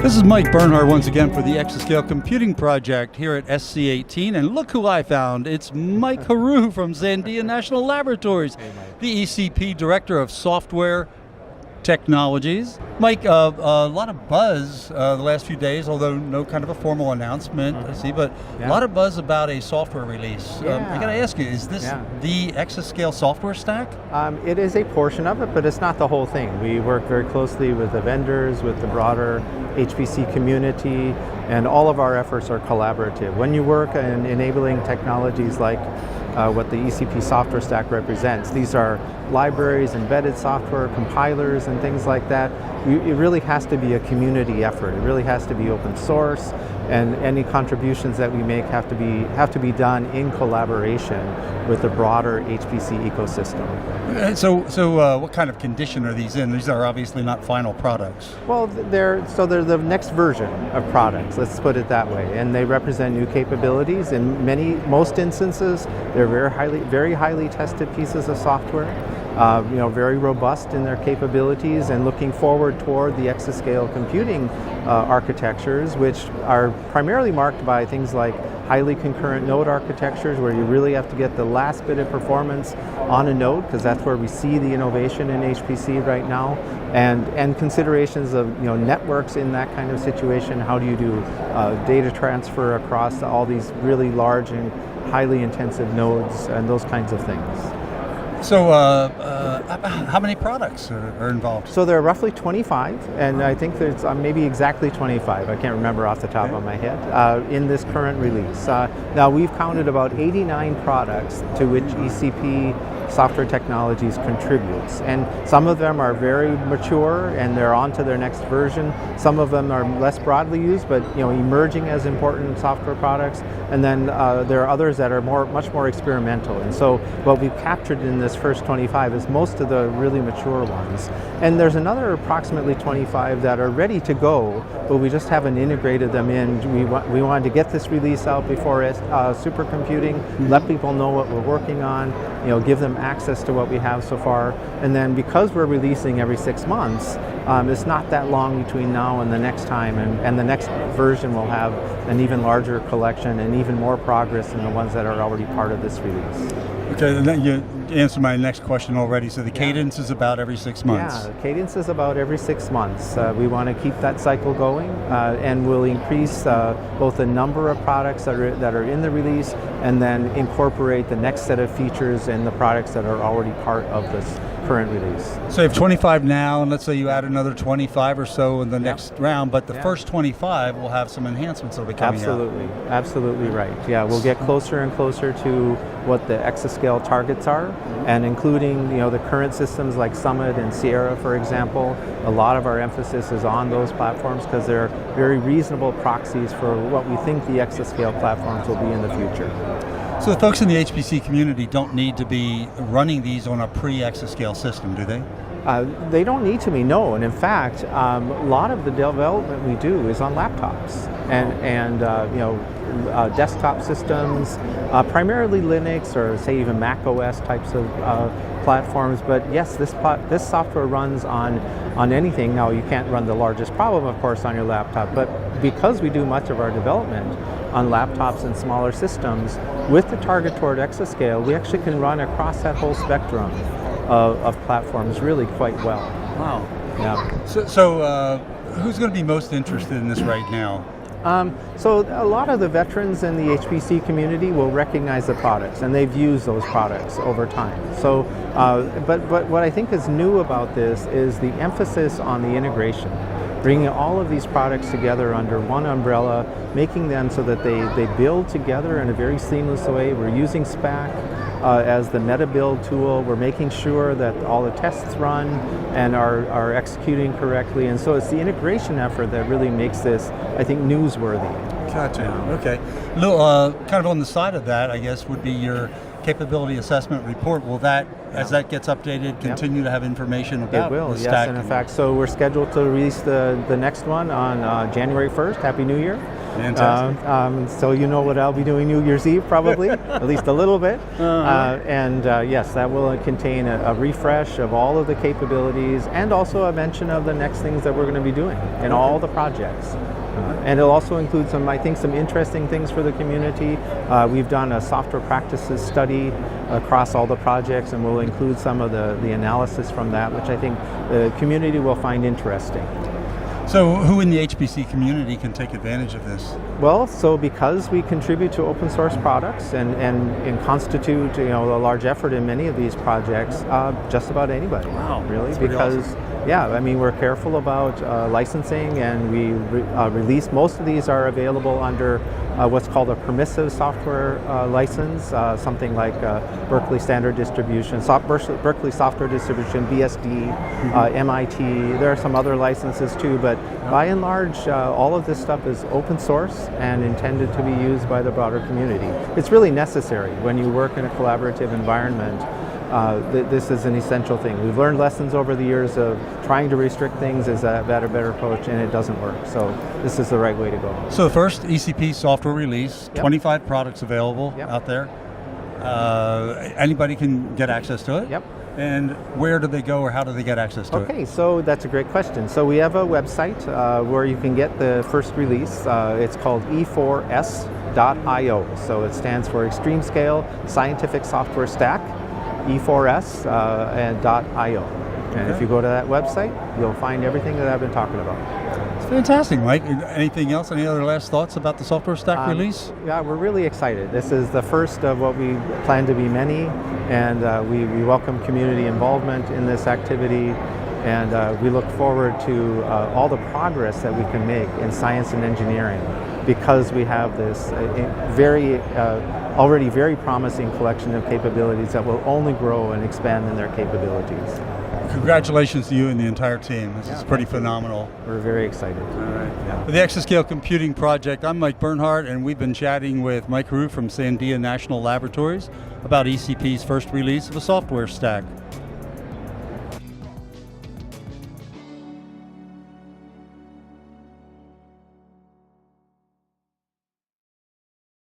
This is Mike Bernhardt once again for the Exascale Computing Project here at SC18, and look who I found. It's Mike Heroux from Sandia National Laboratories, the ECP Director of Software Technologies. Mike, a lot of buzz the last few days, although no kind of a formal announcement, I see, but a lot of buzz about a software release. I got to ask you, is this the Exascale software stack? It is a portion of it, but it's not the whole thing. We work very closely with the vendors, with the broader HPC community, and all of our efforts are collaborative. When you work in enabling technologies like what the ECP software stack represents, these are libraries, embedded software, compilers, and things like that. It really has to be a community effort. It really has to be open source, and any contributions that we make have to be done in collaboration with the broader HPC ecosystem. So what kind of condition are these in? These are obviously not final products. Well, they're the next version of products, let's put it that way, and they represent new capabilities. In most instances, they're very highly tested pieces of software. Very robust in their capabilities, and looking forward toward the exascale computing architectures, which are primarily marked by things like highly concurrent node architectures, where you really have to get the last bit of performance on a node, because that's where we see the innovation in HPC right now, and considerations of networks in that kind of situation. How do you do data transfer across all these really large and highly intensive nodes, and those kinds of things. So how many products are involved? So there are roughly 25, and I think there's maybe exactly 25, I can't remember off the top of my head, in this current release. Now we've counted about 89 products to which ECP Software Technologies contributes, and some of them are very mature and they're on to their next version. Some of them are less broadly used, but emerging as important software products, and then there are others that are much more experimental. And so what we've captured in this first 25 is most of the really mature ones, and there's another approximately 25 that are ready to go, but we just haven't integrated them in. We wanted to get this release out before supercomputing, let people know what we're working on, give them access to what we have so far, and then because we're releasing every 6 months, it's not that long between now and the next time, and the next version will have an even larger collection and even more progress than the ones that are already part of this release. Okay, and then you answered my next question already. So the cadence is about every 6 months. Yeah, the cadence is about every 6 months. We want to keep that cycle going, and we'll increase both the number of products that are in the release, and then incorporate the next set of features in the products that are already part of this current release. So you have 25 now, and let's say you add another 25 or so in the next round, but the first 25 will have some enhancements that will be coming out. Absolutely right. Yeah, we'll get closer and closer to what the exascale targets are, and including the current systems like Summit and Sierra, for example. A lot of our emphasis is on those platforms because they're very reasonable proxies for what we think the exascale platforms will be in the future. So the folks in the HPC community don't need to be running these on a pre-exascale system, do they? They don't need to be, no. And in fact, a lot of the development we do is on laptops and desktop systems, primarily Linux or say even Mac OS types of platforms. But yes, this software runs on anything. Now you can't run the largest problem, of course, on your laptop, but because we do much of our development on laptops and smaller systems, with the target toward exascale, we actually can run across that whole spectrum of platforms really quite well. Wow. Yeah. So who's going to be most interested in this right now? So a lot of the veterans in the HPC community will recognize the products, and they've used those products over time. So, but what I think is new about this is the emphasis on the integration, bringing all of these products together under one umbrella, making them so that they build together in a very seamless way. We're using SPAC as the meta build tool. We're making sure that all the tests run and are executing correctly, and so it's the integration effort that really makes this, I think, newsworthy. Gotcha. Okay. Kind of on the side of that, I guess, would be your capability assessment report. Will that, as that gets updated, continue to have information about the stack? Yes, and in fact, so we're scheduled to release the next one on January 1st. Happy New Year. Fantastic. So you know what I'll be doing New Year's Eve probably, at least a little bit. Yes, that will contain a refresh of all of the capabilities and also a mention of the next things that we're going to be doing in all the projects. And it'll also include some interesting things for the community. We've done a software practices study across all the projects, and we'll include some of the analysis from that, which I think the community will find interesting. So who in the HPC community can take advantage of this? Well, so because we contribute to open source products and constitute a large effort in many of these projects, just about anybody. Wow, really, that's pretty because awesome. yeah, I mean, we're careful about licensing, and we release, most of these are available under what's called a permissive software license, something like Berkeley Standard Distribution, Berkeley Software Distribution, BSD, MIT. There are some other licenses too, but by and large, all of this stuff is open source and intended to be used by the broader community. It's really necessary when you work in a collaborative environment. This is an essential thing. We've learned lessons over the years of trying to restrict things is a better approach, and it doesn't work. So this is the right way to go. So the first ECP software release, 25 products available out there. Anybody can get access to it? Yep. And where do they go, or how do they get access to it? Okay, so that's a great question. So we have a website where you can get the first release. It's called E4S.io. So it stands for Extreme-Scale Scientific Software Stack, E4S and .io. And if you go to that website, you'll find everything that I've been talking about. It's fantastic, Mike. Anything else? Any other last thoughts about the software stack release? Yeah, we're really excited. This is the first of what we plan to be many, and we welcome community involvement in this activity, and we look forward to all the progress that we can make in science and engineering, because we have this already very promising collection of capabilities that will only grow and expand in their capabilities. Congratulations to you and the entire team. This is pretty phenomenal. We're very excited. All right. For the Exascale Computing Project, I'm Mike Bernhardt, and we've been chatting with Mike Heroux from Sandia National Laboratories about ECP's first release of a software stack.